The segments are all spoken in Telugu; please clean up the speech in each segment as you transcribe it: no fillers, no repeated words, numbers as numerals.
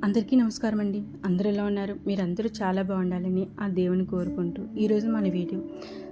అందరికీ నమస్కారం అండి. అందరూ ఎలా ఉన్నారు? మీరందరూ చాలా బాగుండాలని ఆ దేవుని కోరుకుంటూ ఈరోజు మన వీడియో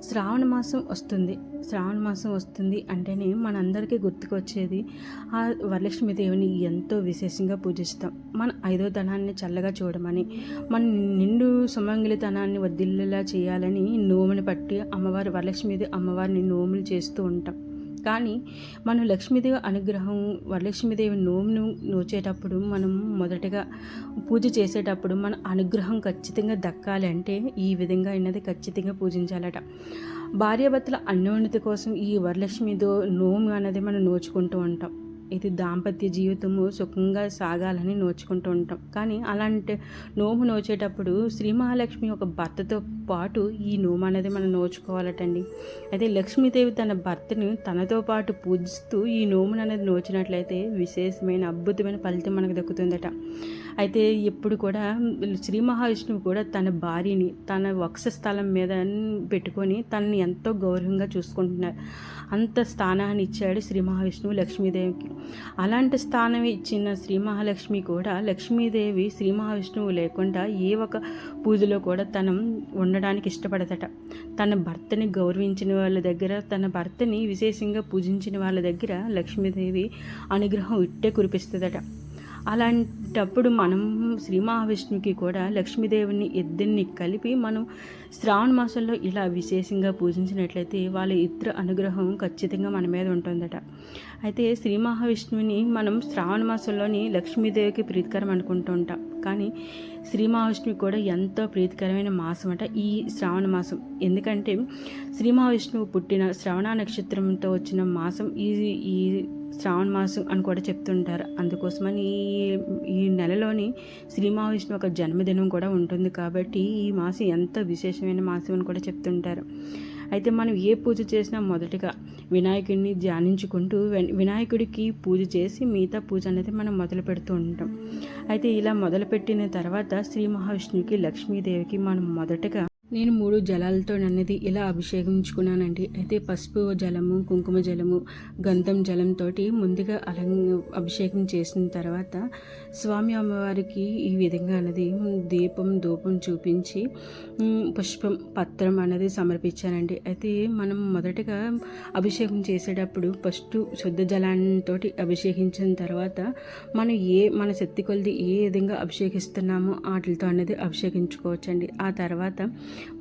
శ్రావణ మాసం వస్తుంది. శ్రావణ మాసం వస్తుంది అంటేనే మనందరికీ గుర్తుకొచ్చేది ఆ వరలక్ష్మి దేవుని ఎంతో విశేషంగా పూజిస్తాం. మన ఐదో ధనాన్ని చల్లగా చూడమని, మన నిండు సుమంగళితనాన్ని వర్ధిల్లేలా చేయాలని నోముని పట్టి వరలక్ష్మిది అమ్మవారిని నోములు చేస్తూ ఉంటాం. కానీ మనం లక్ష్మీదేవి అనుగ్రహం వరలక్ష్మీదేవి నోమును నోచేటప్పుడు మనం మొదటగా పూజ చేసేటప్పుడు మన అనుగ్రహం ఖచ్చితంగా దక్కాలి అంటే ఈ విధంగా అయినది ఖచ్చితంగా పూజించాలట. భార్యాభర్తల అన్యోన్యత కోసం ఈ వరలక్ష్మితో నోము అనేది మనం నోచుకుంటూ ఉంటాం. ఇది దాంపత్య జీవితము సుఖంగా సాగాలని నోచుకుంటూ ఉంటాం. కానీ అలాంటి నోము నోచేటప్పుడు శ్రీ మహాలక్ష్మి ఒక భర్తతో పాటు ఈ నోము అనేది మనం నోచుకోవాలటండి. అయితే లక్ష్మీదేవి తన భర్తను తనతో పాటు పూజిస్తూ ఈ నోమును అనేది నోచినట్లయితే విశేషమైన అద్భుతమైన ఫలితం మనకు దక్కుతుందట. అయితే ఎప్పుడు కూడా శ్రీ మహావిష్ణువు కూడా తన భార్యని తన వక్షస్థలం మీద పెట్టుకొని తనని ఎంతో గౌరవంగా చూసుకుంటున్నారు. అంత స్థానాన్ని ఇచ్చాడు శ్రీ మహావిష్ణువు లక్ష్మీదేవికి. అలాంటి స్థానం ఇచ్చిన శ్రీ మహాలక్ష్మి కూడా లక్ష్మీదేవి శ్రీ మహావిష్ణువు లేకుండా ఏ ఒక పూజలో కూడా తను ఉండడానికి ఇష్టపడదట. తన భర్తని గౌరవించిన వాళ్ళ దగ్గర, తన భర్తని విశేషంగా పూజించిన వాళ్ళ దగ్గర లక్ష్మీదేవి అనుగ్రహం ఇట్టే కురిపిస్తుందట. అలాంటప్పుడు మనం శ్రీ మహావిష్ణువుకి కూడా లక్ష్మీదేవిని ఇద్దరిని కలిపి మనం శ్రావణ మాసంలో ఇలా విశేషంగా పూజించినట్లయితే వాళ్ళ ఇద్దరు అనుగ్రహం ఖచ్చితంగా మన మీద ఉంటుందట. అయితే శ్రీ మహావిష్ణువుని మనం శ్రావణ మాసంలోని లక్ష్మీదేవికి ప్రీతికరం అనుకుంటూ ఉంటాం. కానీ శ్రీ మహావిష్ణువు కూడా ఎంతో ప్రీతికరమైన మాసం అట ఈ శ్రావణ మాసం. ఎందుకంటే శ్రీ మహావిష్ణువు పుట్టిన శ్రవణ నక్షత్రంతో వచ్చిన మాసం ఈ శ్రావణ మాసం అని కూడా చెప్తుంటారు. అందుకోసమని ఈ నెలలోని శ్రీ మహావిష్ణువు ఒక జన్మదినం కూడా ఉంటుంది. కాబట్టి ఈ మాసం ఎంత విశేషమైన మాసం అని కూడా చెప్తుంటారు. అయితే మనం ఏ పూజ చేసినా మొదటిగా వినాయకుడిని ధ్యానించుకుంటూ వినాయకుడికి పూజ చేసి మిగతా పూజ అనేది మనం మొదలు పెడుతూ ఉంటాం. అయితే ఇలా మొదలుపెట్టిన తర్వాత శ్రీ మహావిష్ణువుకి లక్ష్మీదేవికి మనం మొదటగా నేను 3 జలాలతో అన్నది ఇలా అభిషేకించుకున్నానండి. అయితే పసుపు జలము, కుంకుమ జలము, గంధం జలంతో ముందుగా అభిషేకం చేసిన తర్వాత స్వామి అమ్మవారికి ఈ విధంగా అన్నది దీపం ధూపం చూపించి పుష్పం పత్రం అనేది సమర్పించానండి. అయితే మనం మొదటగా అభిషేకం చేసేటప్పుడు ఫస్ట్ శుద్ధ జలంతో అభిషేకించిన తర్వాత మన శక్తి కొలది ఏ విధంగా అభిషేకిస్తున్నామో వాటితో అనేది అభిషేకించుకోవచ్చండి. ఆ తర్వాత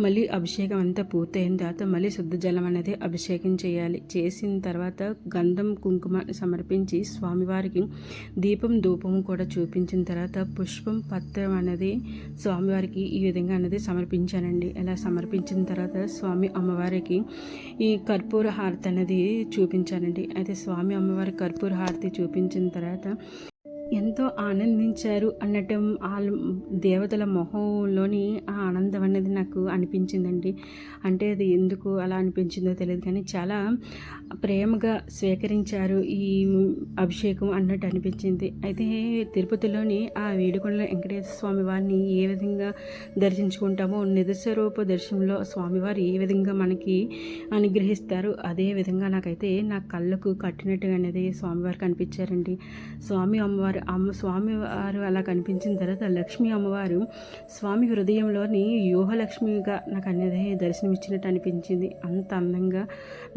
మళ్ళీ అభిషేకం అంతా పూర్తయిన తర్వాత మళ్ళీ శుద్ధ జలం అనేది అభిషేకం చేయాలి. చేసిన తర్వాత గంధం కుంకుమ సమర్పించి స్వామివారికి దీపం ధూపం కూడా చూపించిన తర్వాత పుష్పం పత్రం అనేది స్వామివారికి ఈ విధంగా అనేది సమర్పించానండి. ఇలా సమర్పించిన తర్వాత స్వామి అమ్మవారికి ఈ కర్పూర హారతి అనేది చూపించానండి. అయితే స్వామి అమ్మవారి కర్పూర హారతి చూపించిన తర్వాత ఎంతో ఆనందించారు అన్నట్టు ఆ దేవతల మొహంలోని ఆ ఆనందం అనేది నాకు అనిపించిందండి. అంటే అది ఎందుకు అలా అనిపించిందో తెలియదు, కానీ చాలా ప్రేమగా స్వీకరించారు ఈ అభిషేకం అన్నట్టు అనిపించింది. అయితే తిరుపతిలోని ఆ వేడుకొండల వెంకటేశ్వర స్వామి వారిని ఏ విధంగా దర్శించుకుంటామో నిజస్వరూప దర్శనంలో స్వామివారు ఏ విధంగా మనకి అనుగ్రహిస్తారు అదే విధంగా నాకైతే నా కళ్ళకు కట్టినట్టుగా అనేది స్వామివారు కనిపించారండి. స్వామివారు అలా కనిపించిన తర్వాత లక్ష్మీ అమ్మవారు స్వామి హృదయంలోని యోహలక్ష్మిగా నాకు అనేది దర్శనమిచ్చినట్టు అనిపించింది. అంత అందంగా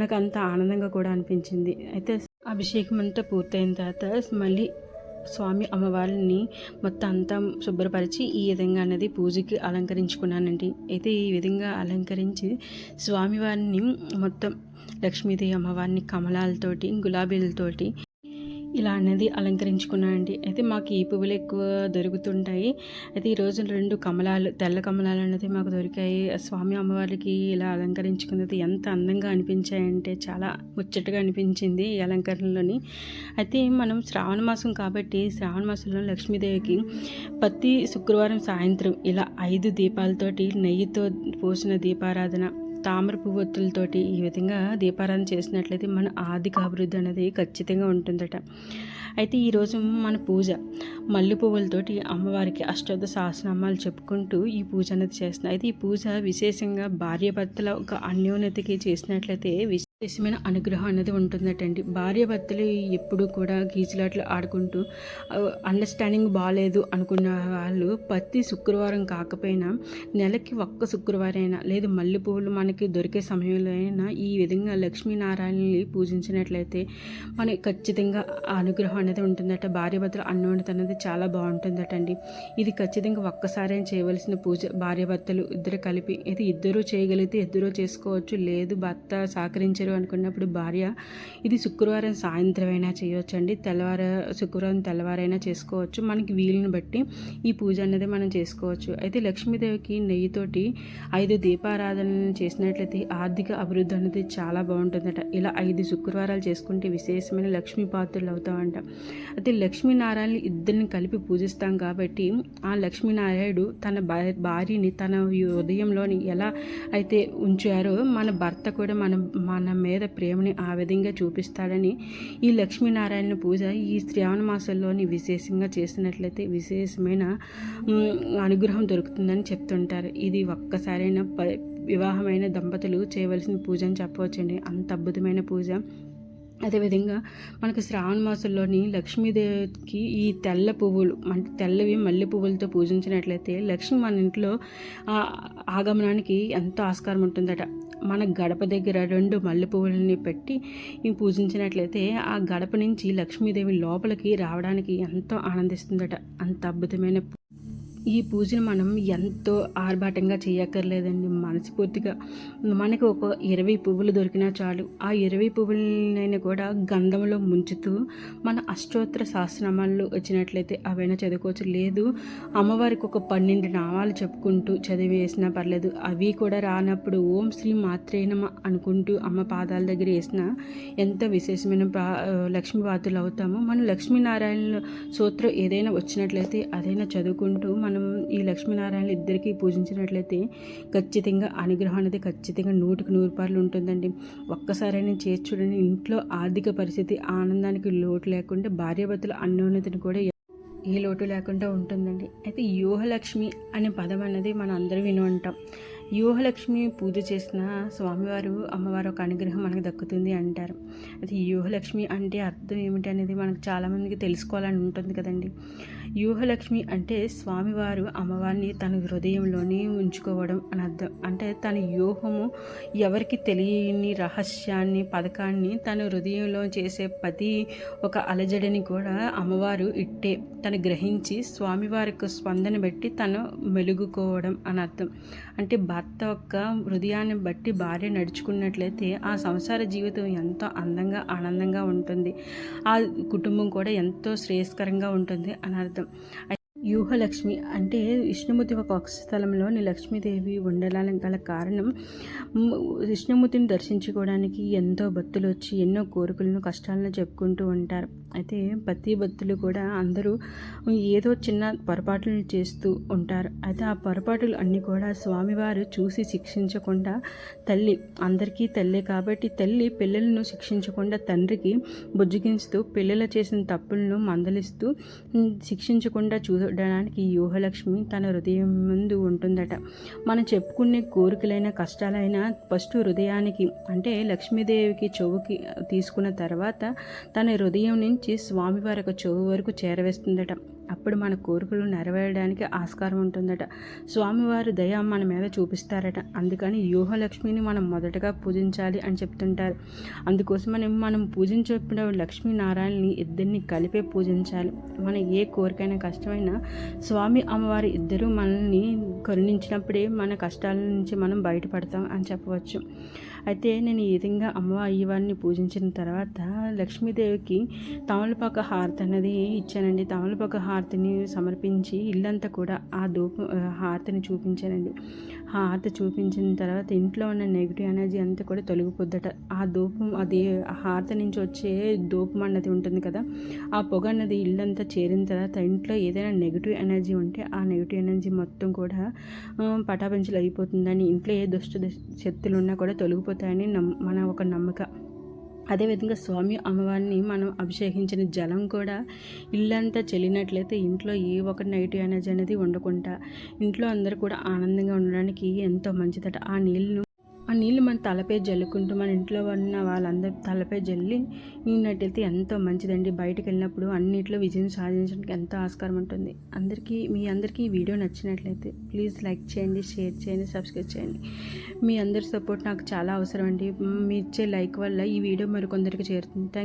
నాకు అంత ఆనందంగా కూడా అనిపించింది. అయితే అభిషేకం అంతా పూర్తయిన తర్వాత మళ్ళీ స్వామి అమ్మవారిని మొత్తం అంతా శుభ్రపరిచి ఈ విధంగా అనేది పూజకి అలంకరించుకున్నానండి. అయితే ఈ విధంగా అలంకరించి స్వామివారిని మొత్తం లక్ష్మీదేవి అమ్మవారిని కమలాలతోటి గులాబీలతోటి ఇలా అనేది అలంకరించుకున్నానండి. అయితే మాకు ఈ పువ్వులు ఎక్కువ దొరుకుతుంటాయి. అయితే ఈరోజు 2 కమలాలు, తెల్ల కమలాలు అనేది మాకు దొరికాయి. స్వామి అమ్మవారికి ఇలా అలంకరించుకున్నది ఎంత అందంగా అనిపించాయంటే చాలా ముచ్చటగా అనిపించింది ఈ అలంకరణలోని. అయితే మనం శ్రావణ మాసం కాబట్టి శ్రావణ మాసంలో లక్ష్మీదేవికి ప్రతి శుక్రవారం సాయంత్రం ఇలా 5 దీపాలతోటి నెయ్యితో పోసిన దీపారాధన, తామర పువ్వొత్తులతోటి ఈ విధంగా దీపారాధన చేసినట్లయితే మన ఆర్థిక అభివృద్ధి అనేది ఖచ్చితంగా ఉంటుందట. అయితే ఈరోజు మన పూజ మల్లె పువ్వులతోటి అమ్మవారికి అష్టోత్తర సహస్రనామాలు చెప్పుకుంటూ ఈ పూజ అనేది చేస్తున్నాం. అయితే ఈ పూజ విశేషంగా భార్యాభర్తల ఒక అన్యోన్యతకి చేసినట్లయితే విశేషమైన అనుగ్రహం అనేది ఉంటుందటండి. భార్యాభర్తలు ఎప్పుడూ కూడా గీచులాట్లు ఆడుకుంటూ అండర్‌స్టాండింగ్ బాలేదు అనుకున్న వాళ్ళు ప్రతి శుక్రవారం కాకపోయినా నెలకి ఒక్క శుక్రవారం అయినా లేదు మల్లెపూలు మనకి దొరికే సమయంలో అయినా ఈ విధంగా లక్ష్మీనారాయణని పూజించినట్లయితే మనకి ఖచ్చితంగా ఆ అనుగ్రహం అనేది ఉంటుందట. భార్యాభర్తలు అన్యోన్యత అనేది చాలా బాగుంటుందటండి. ఇది ఖచ్చితంగా ఒక్కసారైనా చేయవలసిన పూజ. భార్యాభర్తలు ఇద్దరు కలిపి ఇది ఇద్దరూ చేయగలిగితే ఇద్దరూ చేసుకోవచ్చు. లేదు భర్త సహకరించారు అనుకున్నప్పుడు భార్య ఇది శుక్రవారం సాయంత్రం అయినా చేయొచ్చండి. శుక్రవారం తెల్లవారైనా చేసుకోవచ్చు. మనకి వీలుని బట్టి ఈ పూజ అనేది మనం చేసుకోవచ్చు. అయితే లక్ష్మీదేవికి నెయ్యితోటి 5 దీపారాధన చేసినట్లయితే ఆర్థిక అభివృద్ధి అనేది చాలా బాగుంటుందట. ఇలా 5 శుక్రవారాలు చేసుకుంటే విశేషమైన లక్ష్మీ పాత్రలు అవుతామంట. అయితే లక్ష్మీనారాయణ ఇద్దరిని కలిపి పూజిస్తాం కాబట్టి ఆ లక్ష్మీనారాయణుడు తన భార్యని తన హృదయంలోని ఎలా అయితే ఉంచారో మన భర్త కూడా మన మీద ప్రేమని ఆ విధంగా చూపిస్తాడని ఈ లక్ష్మీనారాయణ పూజ ఈ శ్రావణ మాసంలోని విశేషంగా చేసినట్లయితే విశేషమైన అనుగ్రహం దొరుకుతుందని చెప్తుంటారు. ఇది ఒక్కసారైనా వివాహమైన దంపతులు చేయవలసిన పూజ అని చెప్పవచ్చండి. అంత అద్భుతమైన పూజ. అదేవిధంగా మనకు శ్రావణ మాసంలోని లక్ష్మీదేవికి ఈ తెల్ల పువ్వులు అంటే తెల్లవి మల్లె పువ్వులతో పూజించినట్లయితే లక్ష్మి మన ఇంట్లో ఆగమనానికి ఎంతో ఆస్కారం ఉంటుందట. మన గడప దగ్గర 2 మల్లె పువ్వులని పెట్టి పూజించినట్లయితే ఆ గడప నుంచి లక్ష్మీదేవి లోపలికి రావడానికి ఎంతో ఆనందిస్తుందట. అంత అద్భుతమైన ఈ పూజను మనం ఎంతో ఆర్భాటంగా చేయక్కర్లేదండి. మనస్ఫూర్తిగా మనకు ఒక 20 పువ్వులు దొరికినా చాలు. ఆ 20 పువ్వులనైనా కూడా గంధంలో ముంచుతూ మన అష్టోత్తర సహస్రనామాలు వచ్చినట్లయితే అవైనా చదువుకోవచ్చు. లేదు అమ్మవారికి ఒక 12 నామాలు చెప్పుకుంటూ చదివేసినా పర్లేదు. అవి కూడా రానప్పుడు ఓం శ్రీ మాత్రే నమః అనుకుంటూ అమ్మ పాదాల దగ్గర వేసిన ఎంతో విశేషమైన లక్ష్మీ పాత్రలు అవుతాము. మనం లక్ష్మీనారాయణ సూత్రం ఏదైనా వచ్చినట్లయితే అదైనా చదువుకుంటూ మనం ఈ లక్ష్మీనారాయణ ఇద్దరికీ పూజించినట్లయితే ఖచ్చితంగా అనుగ్రహం అనేది ఖచ్చితంగా 100కి 100 ఉంటుందండి. ఒక్కసారైనా చేసి చూడండి. ఇంట్లో ఆర్థిక పరిస్థితి ఆనందానికి లోటు లేకుండా భార్యాభర్తల అన్యోన్యతను కూడా ఏ లోటు లేకుండా ఉంటుందండి. అయితే యోహలక్ష్మి అనే పదం అనేది మనం అందరం విని ఉంటాం. యోహలక్ష్మి పూజ చేసిన స్వామివారు అమ్మవారు ఒక అనుగ్రహం మనకు దక్కుతుంది అంటారు. అయితే యోహలక్ష్మి అంటే అర్థం ఏమిటి అనేది మనకు చాలామందికి తెలుసుకోవాలని ఉంటుంది కదండి. యోహలక్ష్మి అంటే స్వామివారు అమ్మవారిని తన హృదయంలోనే ఉంచుకోవడం అని అర్థం. అంటే తన యోహము ఎవరికి తెలియని రహస్యాన్ని పథకాన్ని తన హృదయంలో చేసే ప్రతి ఒక అలజడిని కూడా అమ్మవారు ఇట్టే తను గ్రహించి స్వామివారికి స్పందన బట్టి తను మెలుగుకోవడం అని అర్థం. అంటే భర్త యొక్క హృదయాన్ని బట్టి భార్య నడుచుకున్నట్లయితే ఆ సంసార జీవితం ఎంతో అందంగా ఆనందంగా ఉంటుంది. ఆ కుటుంబం కూడా ఎంతో శ్రేయస్కరంగా ఉంటుంది అని అర్థం. యూహలక్ష్మి అంటే విష్ణుమూర్తి ఒక వక్షస్థలంలోని లక్ష్మీదేవి ఉండడానికి గల కారణం విష్ణుమూర్తిని దర్శించుకోవడానికి ఎంతో భక్తులు వచ్చి ఎన్నో కోరికలను కష్టాలను చెప్పుకుంటూ ఉంటారు. అయితే ప్రతి భక్తులు కూడా అందరూ ఏదో చిన్న పొరపాట్లు చేస్తూ ఉంటారు. అయితే ఆ పొరపాట్లు అన్నీ కూడా స్వామివారు చూసి శిక్షించకుండా తల్లి అందరికీ తల్లే కాబట్టి తల్లి పిల్లలను శిక్షించకుండా తండ్రికి బుజ్జగించుతూ పిల్లలు చేసిన తప్పులను మందలిస్తూ శిక్షించకుండా చూడడానికి యోహలక్ష్మి తన హృదయం ముందు ఉంటుందట. మనం చెప్పుకునే కోరికలైన కష్టాలైనా ఫస్ట్ హృదయానికి అంటే లక్ష్మీదేవికి చెవుకి తీసుకున్న తర్వాత తన హృదయం నుంచి స్వామివారి యొక్క చెవు వరకు చేరవేస్తుందట. అప్పుడు మన కోరికలు నెరవేరడానికి ఆస్కారం ఉంటుందట. స్వామివారి దయ మన మీద చూపిస్తారట. అందుకని యోహలక్ష్మిని మనం మొదటగా పూజించాలి అని చెప్తుంటారు. అందుకోసమని మనం పూజించేప్పుడు లక్ష్మీనారాయణని ఇద్దరిని కలిపే పూజించాలి. మన ఏ కోరికైనా కష్టమైనా స్వామి అమ్మవారి ఇద్దరూ మనల్ని కరుణించినప్పుడే మన కష్టాల నుంచి మనం బయటపడతాం అని చెప్పవచ్చు. అయితే నేను ఈ విధంగా అయ్యవారిని పూజించిన తర్వాత లక్ష్మీదేవికి తమలపాక హారతి అనేది ఇచ్చానండి. తమలపాక హారతిని సమర్పించి ఇల్లంతా కూడా ఆ హారతిని చూపించానండి. హారతి చూపించిన తర్వాత ఇంట్లో ఉన్న నెగిటివ్ ఎనర్జీ అంతా కూడా తొలగిపోద్దట. ఆ హారతి నుంచి వచ్చే ధూపం అన్నది ఉంటుంది కదా, ఆ పొగ అన్నది ఇల్లంతా చేరిన తర్వాత ఇంట్లో ఏదైనా నెగిటివ్ ఎనర్జీ ఉంటే ఆ నెగిటివ్ ఎనర్జీ మొత్తం కూడా పటాపంచలు అయిపోతుందని, ఇంట్లో ఏ దుష్ట శక్తులు ఉన్నా కూడా తొలగిపోతాయని మన ఒక నమ్మకం. అదేవిధంగా స్వామి అమ్మవారిని మనం అభిషేకించిన జలం కూడా ఇల్లంతా చెల్లినట్లయితే ఇంట్లో ఏ ఒక నెగిటివ్ ఎనర్జీ అనేది ఉండకుండా ఇంట్లో అందరూ కూడా ఆనందంగా ఉండడానికి ఎంతో మంచిదట. ఆ నీళ్ళను ఆ నీళ్ళు మన తలపై జల్లుకుంటూ మన ఇంట్లో ఉన్న వాళ్ళందరి తలపై జల్లి ఉన్నట్టయితే ఎంతో మంచిదండి. బయటకు వెళ్ళినప్పుడు అన్నింటిలో విజయం సాధించడానికి ఎంతో ఆస్కారం ఉంటుంది. మీ అందరికీ ఈ వీడియో నచ్చినట్లయితే ప్లీజ్ లైక్ చేయండి, షేర్ చేయండి, సబ్స్క్రైబ్ చేయండి. మీ అందరి సపోర్ట్ నాకు చాలా అవసరం అండి. మీ ఇచ్చే లైక్ వల్ల ఈ వీడియో మరికొందరికి చేరుతుంది.